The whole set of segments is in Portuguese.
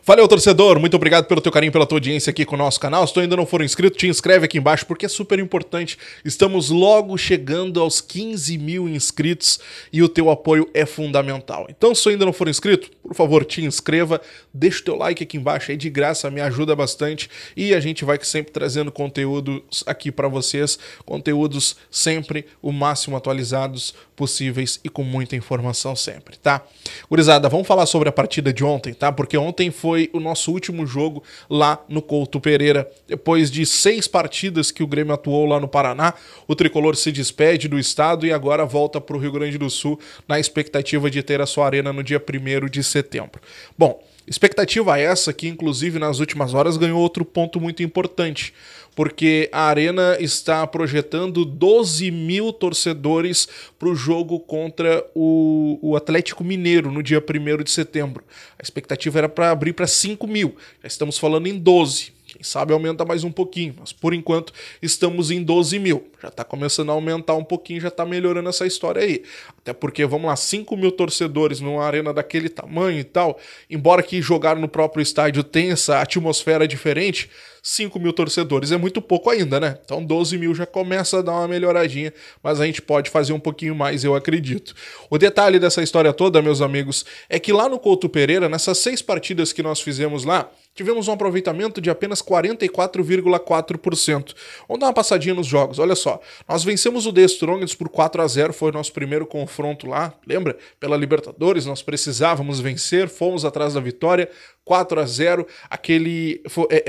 Valeu, torcedor! Muito obrigado pelo teu carinho, pela tua audiência aqui com o nosso canal. Se tu ainda não for inscrito, te inscreve aqui embaixo porque é super importante. Estamos logo chegando aos 15 mil inscritos e o teu apoio é fundamental. Então, se tu ainda não for inscrito, por favor, te inscreva, deixa o teu like aqui embaixo, aí de graça, me ajuda bastante e a gente vai sempre trazendo conteúdos aqui para vocês, conteúdos sempre o máximo atualizados possíveis e com muita informação sempre, tá? Gurizada, vamos falar sobre a partida de ontem, tá? Porque ontem foi o nosso último jogo lá no Couto Pereira. Depois de 6 partidas que o Grêmio atuou lá no Paraná, o Tricolor se despede do estado e agora volta para o Rio Grande do Sul na expectativa de ter a sua arena no dia 1º de setembro. Bom, expectativa essa que inclusive nas últimas horas ganhou outro ponto muito importante, porque a Arena está projetando 12 mil torcedores para o jogo contra o Atlético Mineiro no dia 1º de setembro. A expectativa era para abrir para 5 mil, já estamos falando em 12. Quem sabe aumenta mais um pouquinho, mas por enquanto estamos em 12 mil. Já está começando a aumentar um pouquinho, já está melhorando essa história aí. Até porque, vamos lá, 5 mil torcedores numa arena daquele tamanho e tal, embora que jogar no próprio estádio tenha essa atmosfera diferente, 5 mil torcedores é muito pouco ainda, né? Então 12 mil já começa a dar uma melhoradinha, mas a gente pode fazer um pouquinho mais, eu acredito. O detalhe dessa história toda, meus amigos, é que lá no Couto Pereira, nessas 6 partidas que nós fizemos lá, tivemos um aproveitamento de apenas 44,4%. Vamos dar uma passadinha nos jogos, olha só. Nós vencemos o The Strongest por 4-0, foi o nosso primeiro confronto lá, lembra? Pela Libertadores, nós precisávamos vencer, fomos atrás da vitória, 4-0,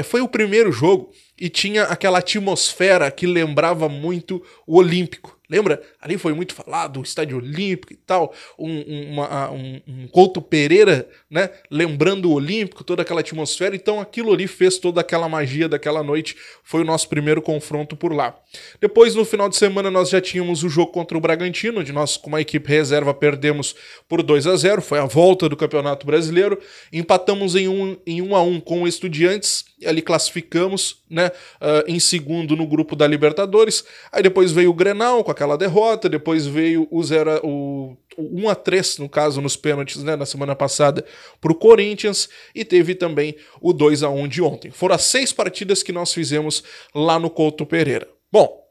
foi o primeiro jogo e tinha aquela atmosfera que lembrava muito o Olímpico. Lembra? Ali foi muito falado, o Estádio Olímpico e tal, um Couto Pereira, né? Lembrando o Olímpico, toda aquela atmosfera. Então aquilo ali fez toda aquela magia daquela noite. Foi o nosso primeiro confronto por lá. Depois, no final de semana, nós já tínhamos o jogo contra o Bragantino, onde nós, com uma equipe reserva, perdemos por 2-0. Foi a volta do Campeonato Brasileiro. Empatamos em 1-1 com o Estudiantes. E ali classificamos, né, em segundo no grupo da Libertadores. Aí depois veio o Grenal com aquela derrota, depois veio o 1-3, no caso, nos pênaltis, né, na semana passada, para o Corinthians, e teve também o 2-1 de ontem. Foram as 6 partidas que nós fizemos lá no Couto Pereira. Bom,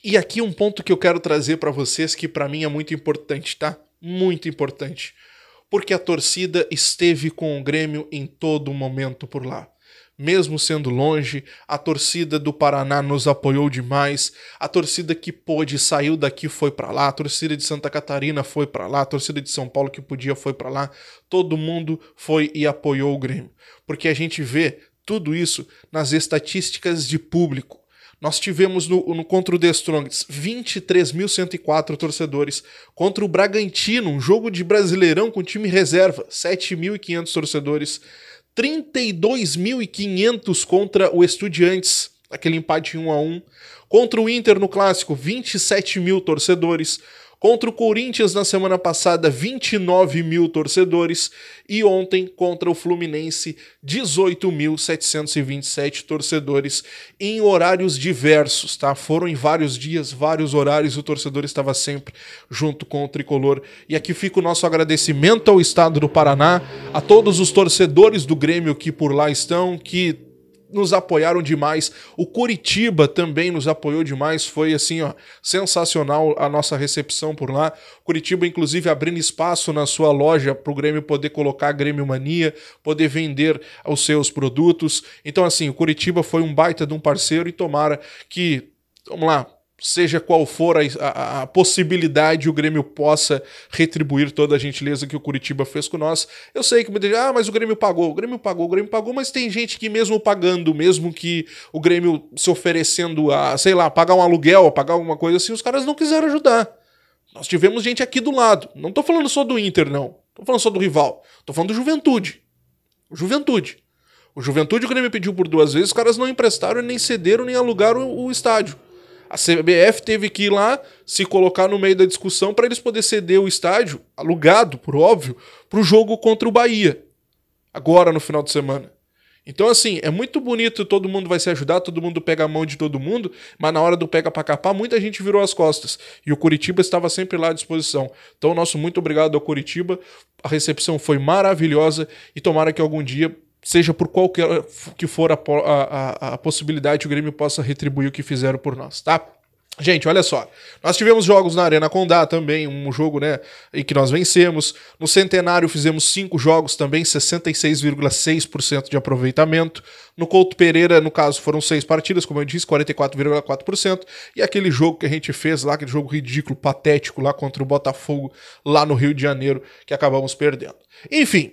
e aqui um ponto que eu quero trazer para vocês que para mim é muito importante, tá? Muito importante. Porque a torcida esteve com o Grêmio em todo momento por lá. Mesmo sendo longe, a torcida do Paraná nos apoiou demais, a torcida que pôde saiu daqui foi para lá, a torcida de Santa Catarina foi para lá, a torcida de São Paulo que podia foi para lá, todo mundo foi e apoiou o Grêmio. Porque a gente vê tudo isso nas estatísticas de público. Nós tivemos contra o The Strongest 23.104 torcedores, contra o Bragantino, um jogo de Brasileirão com time reserva, 7.500 torcedores, 32.500 contra o Estudiantes, aquele empate 1-1. Contra o Inter no Clássico, 27 mil torcedores. Contra o Corinthians na semana passada, 29 mil torcedores. E ontem, contra o Fluminense, 18.727 torcedores em horários diversos, tá? Foram em vários dias, vários horários, o torcedor estava sempre junto com o Tricolor. E aqui fica o nosso agradecimento ao Estado do Paraná, a todos os torcedores do Grêmio que por lá estão, que nos apoiaram demais. O Curitiba também nos apoiou demais, foi assim, ó, sensacional a nossa recepção por lá. Curitiba, inclusive, abrindo espaço na sua loja para o Grêmio poder colocar a Grêmio Mania, poder vender os seus produtos. Então, assim, o Curitiba foi um baita de um parceiro e tomara que, vamos lá, seja qual for a possibilidade, o Grêmio possa retribuir toda a gentileza que o Curitiba fez com nós. Eu sei que muita gente, mas o Grêmio pagou, mas tem gente que mesmo pagando, mesmo que o Grêmio se oferecendo a, sei lá, pagar um aluguel, a pagar alguma coisa assim, os caras não quiseram ajudar. Nós tivemos gente aqui do lado, não tô falando só do Inter, não, tô falando só do rival, tô falando do Juventude. O Juventude o Grêmio pediu por 2 vezes, os caras não emprestaram, nem cederam, nem alugaram o estádio. A CBF teve que ir lá se colocar no meio da discussão para eles poderem ceder o estádio, alugado, por óbvio, para o jogo contra o Bahia, agora no final de semana. Então, assim, é muito bonito, todo mundo vai se ajudar, todo mundo pega a mão de todo mundo, mas na hora do pega pra capar, muita gente virou as costas. E o Curitiba estava sempre lá à disposição. Então, nosso muito obrigado ao Curitiba, a recepção foi maravilhosa e tomara que algum dia seja por qualquer que for a possibilidade, o Grêmio possa retribuir o que fizeram por nós, tá? Gente, olha só, nós tivemos jogos na Arena Condá também, um jogo, né, em que nós vencemos. No Centenário fizemos 5 jogos também, 66,6% de aproveitamento. No Couto Pereira, no caso, foram 6 partidas, como eu disse, 44,4%. E aquele jogo que a gente fez lá, aquele jogo ridículo, patético lá contra o Botafogo, lá no Rio de Janeiro, que acabamos perdendo. Enfim,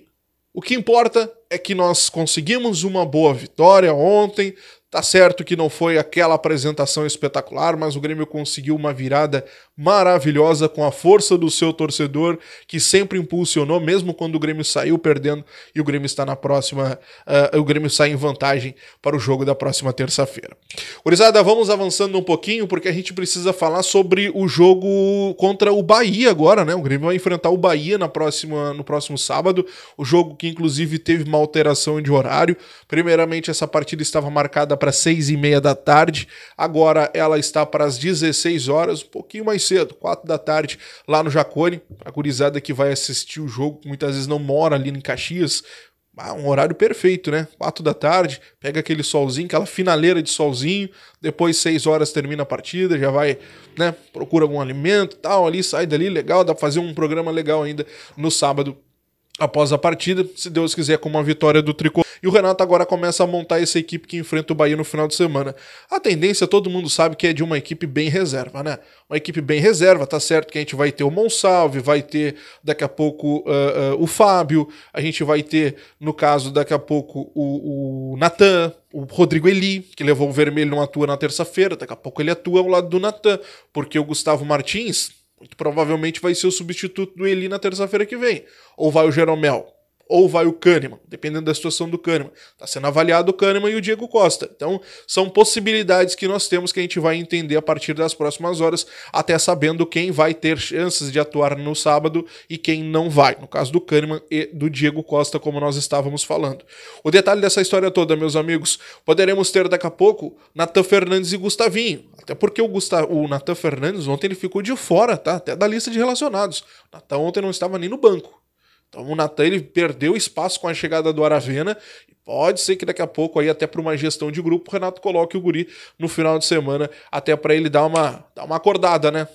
o que importa é que nós conseguimos uma boa vitória ontem. Tá certo que não foi aquela apresentação espetacular, mas o Grêmio conseguiu uma virada maravilhosa com a força do seu torcedor, que sempre impulsionou, mesmo quando o Grêmio saiu perdendo e o Grêmio está na próxima, o Grêmio sai em vantagem para o jogo da próxima terça-feira. Gurizada, vamos avançando um pouquinho, porque a gente precisa falar sobre o jogo contra o Bahia agora, né? O Grêmio vai enfrentar o Bahia no próximo sábado, o jogo que inclusive teve uma alteração de horário. Primeiramente, essa partida estava marcada para 6h30 da tarde, agora ela está para as 16 horas, um pouquinho mais cedo, 4 da tarde, lá no Jacone. A gurizada que vai assistir o jogo, muitas vezes não mora ali em Caxias, um horário perfeito, né? 4 da tarde, pega aquele solzinho, aquela finaleira de solzinho, depois 6 horas termina a partida, já vai, né, procura algum alimento e tal, ali, sai dali, legal, dá pra fazer um programa legal ainda no sábado, após a partida, se Deus quiser, com uma vitória do Tricolor. E o Renato agora começa a montar essa equipe que enfrenta o Bahia no final de semana. A tendência, todo mundo sabe que é de uma equipe bem reserva, né? Uma equipe bem reserva, tá certo que a gente vai ter o Monsalve, vai ter daqui a pouco o Fábio, a gente vai ter, no caso, daqui a pouco o Natan, o Rodrigo Eli, que levou o vermelho, não atua na terça-feira, daqui a pouco ele atua ao lado do Natan, porque o Gustavo Martins muito provavelmente vai ser o substituto do Eli na terça-feira que vem. Ou vai o Jeromel, ou vai o Kahneman, dependendo da situação do Kahneman. Está sendo avaliado o Kahneman e o Diego Costa. Então, são possibilidades que nós temos que a gente vai entender a partir das próximas horas, até sabendo quem vai ter chances de atuar no sábado e quem não vai. No caso do Kahneman e do Diego Costa, como nós estávamos falando. O detalhe dessa história toda, meus amigos, poderemos ter daqui a pouco Natan Fernandes e Gustavinho. Até porque o Natan Fernandes ontem ele ficou de fora, tá? Até da lista de relacionados. O Natan ontem não estava nem no banco. Então o Natan ele perdeu espaço com a chegada do Aravena e pode ser que daqui a pouco, aí até para uma gestão de grupo, o Renato coloque o guri no final de semana, até para ele dar uma acordada, né?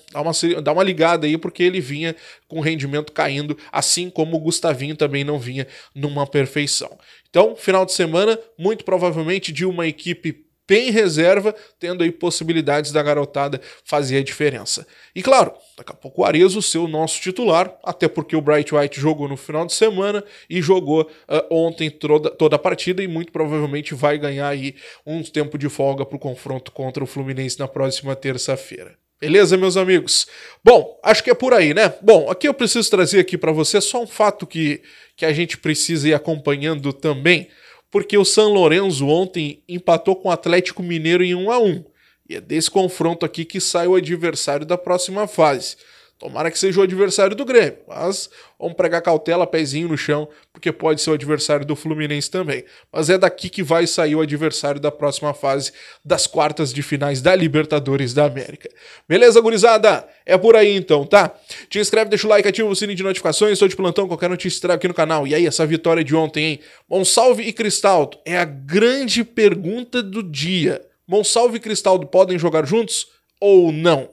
Dar uma ligada aí, porque ele vinha com o rendimento caindo, assim como o Gustavinho também não vinha numa perfeição. Então, final de semana, muito provavelmente de uma equipe bem reserva, tendo aí possibilidades da garotada fazer a diferença. E claro, daqui a pouco o Arezzo ser o nosso titular, até porque o Bright White jogou no final de semana e jogou ontem toda a partida e muito provavelmente vai ganhar aí um tempo de folga para o confronto contra o Fluminense na próxima terça-feira. Beleza, meus amigos? Bom, acho que é por aí, né? Bom, aqui eu preciso trazer aqui para você só um fato que a gente precisa ir acompanhando também, porque o São Lourenço ontem empatou com o Atlético Mineiro em 1-1. E é desse confronto aqui que sai o adversário da próxima fase. Tomara que seja o adversário do Grêmio, mas vamos pregar cautela, pezinho no chão, porque pode ser o adversário do Fluminense também. Mas é daqui que vai sair o adversário da próxima fase das quartas de finais da Libertadores da América. Beleza, gurizada? É por aí então, tá? Te inscreve, deixa o like, ativa o sininho de notificações, estou de plantão, qualquer notícia trago aqui no canal. E aí, essa vitória de ontem, hein? Monsalve e Cristaldo é a grande pergunta do dia. Monsalve e Cristaldo podem jogar juntos ou não?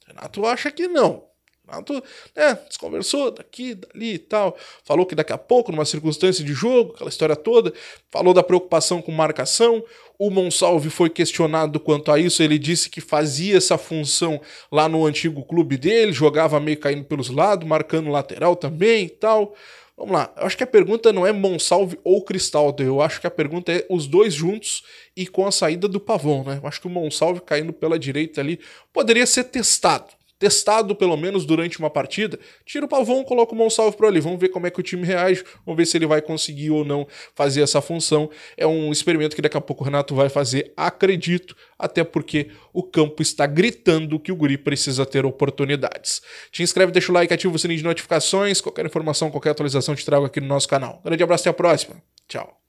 Renato acha que não. Renato, né, desconversou daqui, dali e tal, falou que daqui a pouco, numa circunstância de jogo, aquela história toda, falou da preocupação com marcação. O Monsalve foi questionado quanto a isso, ele disse que fazia essa função lá no antigo clube dele, jogava meio caindo pelos lados, marcando lateral também e tal. Vamos lá, eu acho que a pergunta não é Monsalve ou Cristaldo, eu acho que a pergunta é os dois juntos e com a saída do Pavão, né? Eu acho que o Monsalve caindo pela direita ali poderia ser testado pelo menos durante uma partida. Tira o Pavão, coloca o Monsalve por ali, vamos ver como é que o time reage, vamos ver se ele vai conseguir ou não fazer essa função. É um experimento que daqui a pouco o Renato vai fazer, acredito, até porque o campo está gritando que o guri precisa ter oportunidades. Te inscreve, deixa o like, ativa o sininho de notificações, qualquer informação, qualquer atualização te trago aqui no nosso canal. Grande abraço, até a próxima. Tchau.